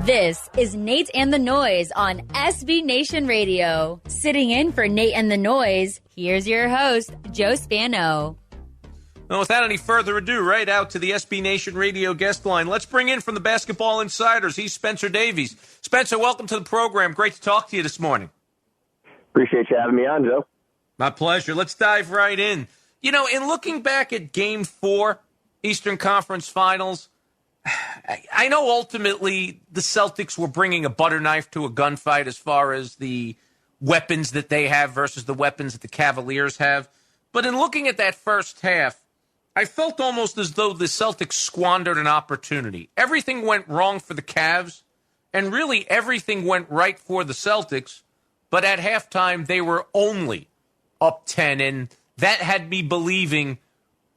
This is Nate and the Noise on SB Nation Radio. Sitting in for Nate and the Noise, here's your host, Joe Spano. Well, without any further ado, right out to the SB Nation Radio guest line. Let's bring in from the Basketball Insiders. He's Spencer Davies. Spencer, welcome to the program. Great to talk to you this morning. Appreciate you having me on, Joe. My pleasure. Let's dive right in. You know, in looking back at Game 4, Eastern Conference Finals, I know ultimately the Celtics were bringing a butter knife to a gunfight as far as the weapons that they have versus the weapons that the Cavaliers have. But in looking at that first half, I felt almost as though the Celtics squandered an opportunity. Everything went wrong for the Cavs, and really everything went right for the Celtics. But at halftime, they were only up 10, and that had me believing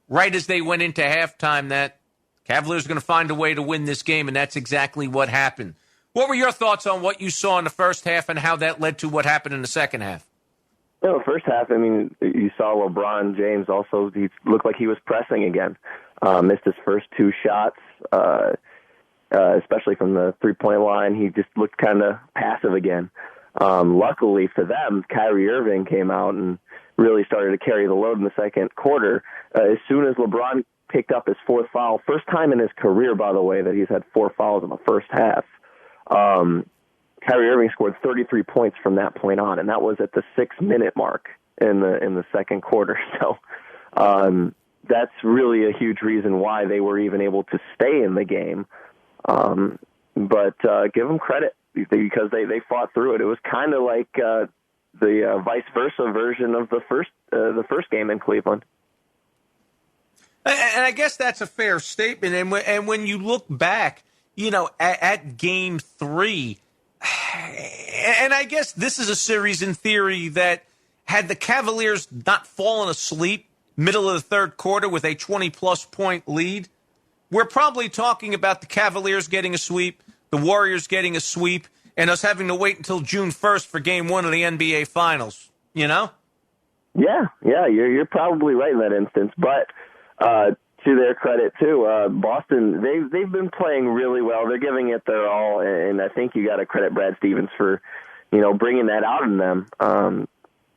right as they went into halftime that Cavaliers are going to find a way to win this game, and that's exactly what happened. What were your thoughts on what you saw in the first half and how that led to what happened in the second half? No, first half, I mean, you saw LeBron James also, he looked like he was pressing again. Missed his first two shots, especially from the three-point line. He just looked kind of passive again. Luckily for them, Kyrie Irving came out and really started to carry the load in the second quarter. As soon as LeBron picked up his fourth foul, first time in his career, by the way, that he's had 4 fouls in the first half. Kyrie Irving scored 33 points from that point on, and that was at the 6-minute mark in the second quarter. So that's really a huge reason why they were even able to stay in the game. But give them credit because they fought through it. It was kind of like the vice versa version of the first game in Cleveland. And I guess that's a fair statement. And when you look back, you know, at Game 3, and I guess this is a series in theory that had the Cavaliers not fallen asleep middle of the third quarter with a 20-plus point lead, we're probably talking about the Cavaliers getting a sweep, the Warriors getting a sweep, and us having to wait until June 1st for Game 1 of the NBA Finals, you know? Yeah, you're probably right in that instance, but to their credit, too, Boston, they've been playing really well. They're giving it their all, and I think you got to credit Brad Stevens for, you know, bringing that out in them.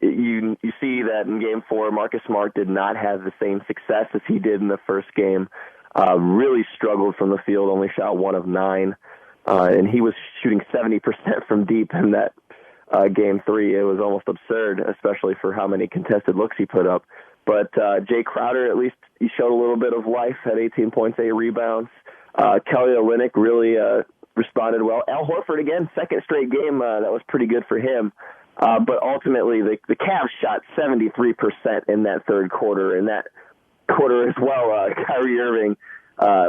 You see that in Game 4, Marcus Smart did not have the same success as he did in the first game. Really struggled from the field, only shot 1 of 9, and he was shooting 70% from deep in that Game 3. It was almost absurd, especially for how many contested looks he put up. But Jay Crowder, at least, he showed a little bit of life, had 18 points, 8 rebounds. Kelly Olynyk really responded well. Al Horford, again, second straight game, that was pretty good for him. But ultimately, the Cavs shot 73% in that third quarter. In that quarter as well, Kyrie Irving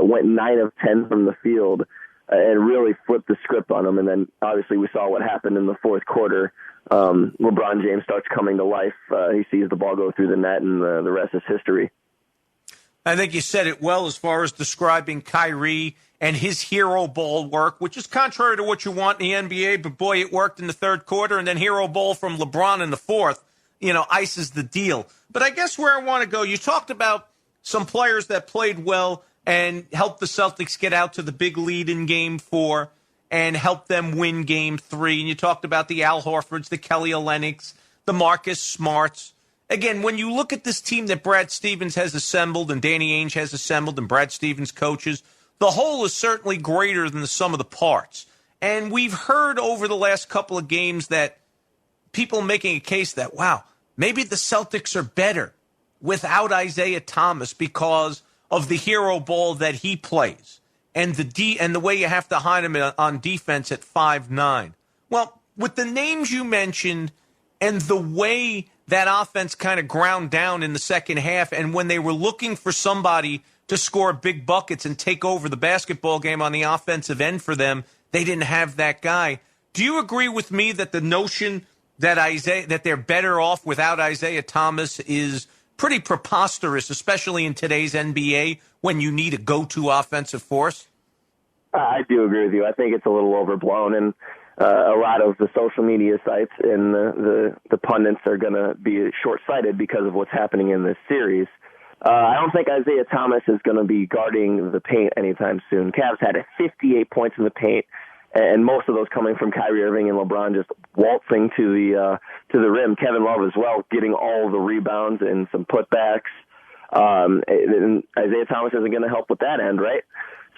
went 9 of 10 from the field and really flipped the script on them. And then, obviously, we saw what happened in the fourth quarter. LeBron James starts coming to life. He sees the ball go through the net, and the rest is history. I think you said it well as far as describing Kyrie and his hero ball work, which is contrary to what you want in the NBA, but boy, it worked in the third quarter, and then hero ball from LeBron in the fourth, you know, ices the deal. But I guess where I want to go, you talked about some players that played well and helped the Celtics get out to the big lead in Game 4 and helped them win Game 3. And you talked about the Al Horfords, the Kelly Olynyks, the Marcus Smarts. Again, when you look at this team that Brad Stevens has assembled and Danny Ainge has assembled and Brad Stevens coaches, the whole is certainly greater than the sum of the parts. And we've heard over the last couple of games that people making a case that, wow, maybe the Celtics are better without Isaiah Thomas because of the hero ball that he plays and the way you have to hide him on defense at 5'9". Well, with the names you mentioned and the way that offense kind of ground down in the second half, and when they were looking for somebody to score big buckets and take over the basketball game on the offensive end for them, they didn't have that guy. Do you agree with me that the notion that they're better off without Isaiah Thomas is pretty preposterous, especially in today's NBA when you need a go-to offensive force? I do agree with you. I think it's a little overblown, and a lot of the social media sites and the pundits are going to be short-sighted because of what's happening in this series. I don't think Isaiah Thomas is going to be guarding the paint anytime soon. Cavs had 58 points in the paint, and most of those coming from Kyrie Irving and LeBron just waltzing to the rim. Kevin Love as well, getting all the rebounds and some putbacks. And Isaiah Thomas isn't going to help with that end, right?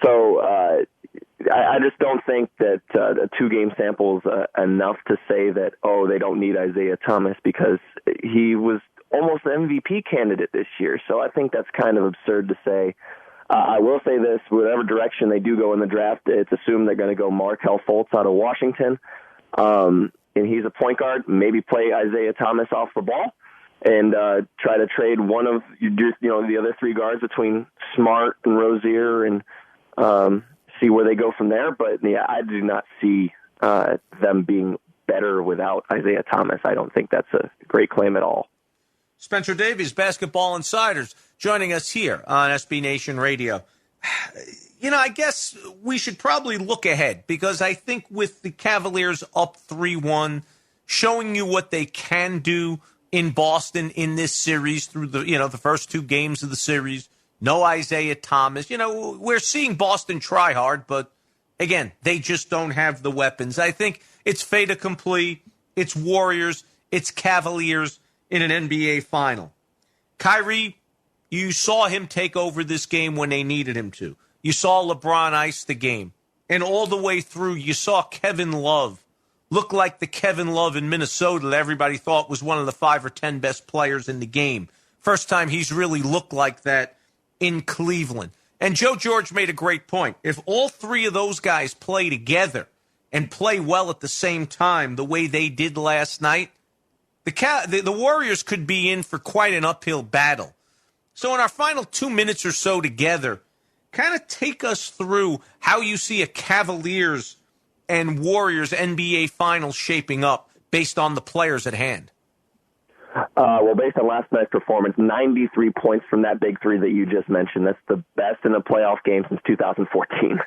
So I just don't think that a 2-game sample is enough to say that, they don't need Isaiah Thomas, because he was almost an MVP candidate this year. So I think that's kind of absurd to say. I will say this, whatever direction they do go in the draft, it's assumed they're going to go Markelle Fultz out of Washington. And he's a point guard. Maybe play Isaiah Thomas off the ball and try to trade one of the other 3 guards between Smart and Rozier and see where they go from there. But, yeah, I do not see them being better without Isaiah Thomas. I don't think that's a great claim at all. Spencer Davies, Basketball Insiders, joining us here on SB Nation Radio. I guess we should probably look ahead, because I think with the Cavaliers up 3-1, showing you what they can do in Boston in this series through the first 2 games of the series, no Isaiah Thomas. We're seeing Boston try hard, but again, they just don't have the weapons. I think it's fait accompli. It's Warriors. It's Cavaliers in an NBA final. Kyrie, you saw him take over this game when they needed him to. You saw LeBron ice the game. And all the way through, you saw Kevin Love look like the Kevin Love in Minnesota that everybody thought was one of the 5 or 10 best players in the game. First time he's really looked like that in Cleveland. And Joe George made a great point. If all 3 of those guys play together and play well at the same time the way they did last night, the Warriors could be in for quite an uphill battle. So in our final 2 minutes or so together, kind of take us through how you see a Cavaliers and Warriors NBA final shaping up based on the players at hand. Well, based on last night's performance, 93 points from that big 3 that you just mentioned. That's the best in a playoff game since 2014.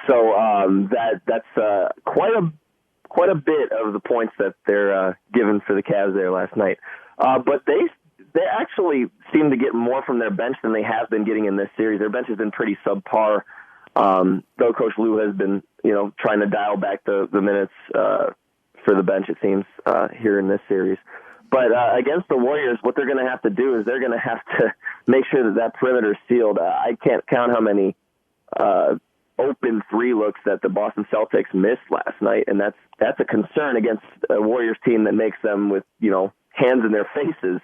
So that's quite a bit of the points that they're given for the Cavs there last night. But they actually seem to get more from their bench than they have been getting in this series. Their bench has been pretty subpar, though Coach Lue has been trying to dial back the minutes for the bench, it seems, here in this series. But against the Warriors, what they're going to have to do is they're going to have to make sure that perimeter is sealed. I can't count how many open 3 looks that the Boston Celtics missed last night, and that's a concern against a Warriors team that makes them with hands in their faces.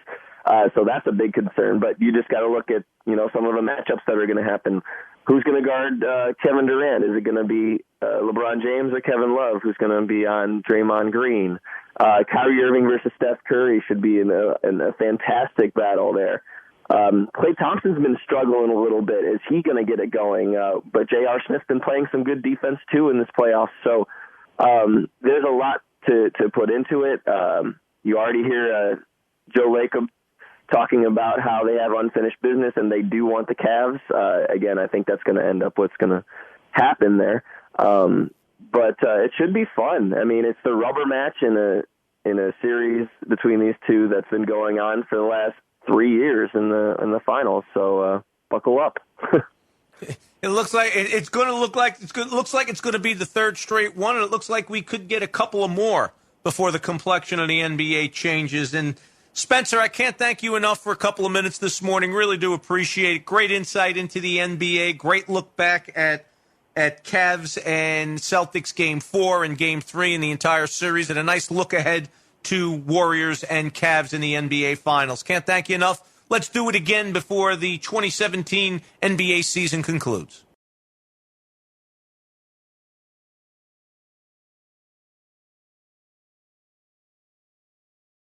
So that's a big concern. But you just got to look at some of the matchups that are going to happen. Who's going to guard Kevin Durant? Is it going to be LeBron James or Kevin Love? Who's going to be on Draymond Green? Kyrie Irving versus Steph Curry should be in a fantastic battle there. Klay Thompson's been struggling a little bit. Is he going to get it going? But J.R. Smith's been playing some good defense, too, in this playoff. So there's a lot to put into it. You already hear Joe Lacob talking about how they have unfinished business and they do want the Cavs. Again, I think that's going to end up what's going to happen there. But it should be fun. I mean, it's the rubber match in a series between these 2 that's been going on for the last 3 years in the finals. So buckle up. It looks like it's going to look like looks like it's going to be the 3rd straight one, and it looks like we could get a couple of more before the complexion of the NBA changes. And Spencer, I can't thank you enough for a couple of minutes this morning. Really do appreciate it. Great insight into the NBA. Great look back at Cavs and Celtics Game 4 and Game 3 in the entire series, and a nice look ahead to Warriors and Cavs in the NBA Finals. Can't thank you enough. Let's do it again before the 2017 NBA season concludes.